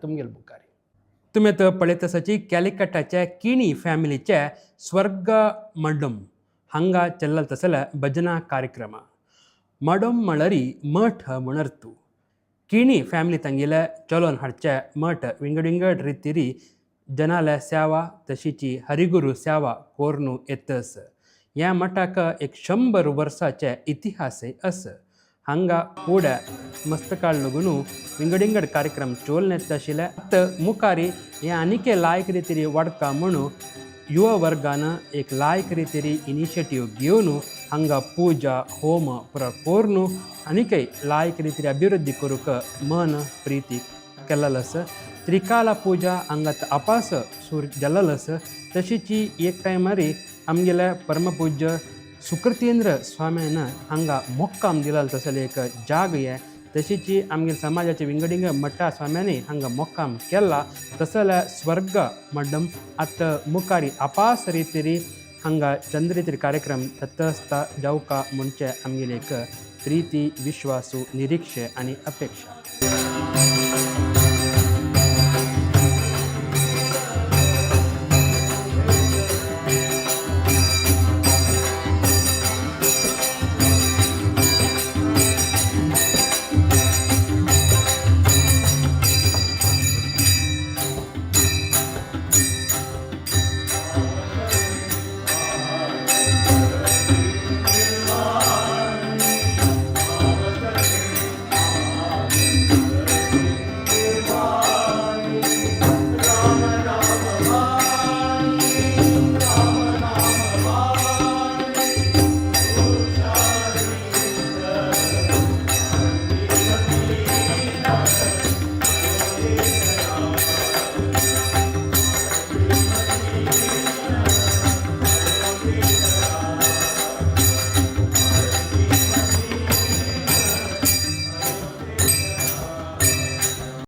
तुमगेल बुकारी तुम्ही तर पळयतसाची कॅलिकटाच्या किणी फॅमिलीचे स्वर्ग मडम हांगा चल्ला तसल्या भजना कार्यक्रम मडम मळरी मठ म्हणर्तू किणी फॅमिली ತಂಗಿಲೆ चलोन हाडचे मठ विंगड रितीरी जनाले सेवा तशीची हरिगुरू सेवा कोरनू येतस. ह्या मठाक एक 100 वर्साचे इतिहासय अस. हांगा फुडें मस्तकाळ लगून विंगड कार्यक्रम चोल नेत आशिल्ले मुखारी हे आनीक लायक रितीरी वाडका म्हणून युवा वर्गान एक लायक रितीरी इनिशिएटीव घेवन हांगा पूजा होम पुरा कोरनू आनीकय लायक रितीरी अभिवृद्धी करूक मन प्रीती केल्लस. त्रिकाला पूजा हांगा अपास सूर गेल्लस. तशीची एक टायमारी आमगेले परमपूज्य सुकृतेंद्र स्वाम्यान हांगा मोक्काम दिला तसले एक जाग हे. तशीची आमगे समाजाचे विंगडिंग मठा स्वाम्याने हांगा मोक्काम केला तसल्या स्वर्ग मड्डम आत मुखारी अपास रितीरी हांगा चंद्रितीरी कार्यक्रम तत्सता जावका म्हणचे आमगेले एक प्रीती विश्वासू निरीक्षे आणि अपेक्षा.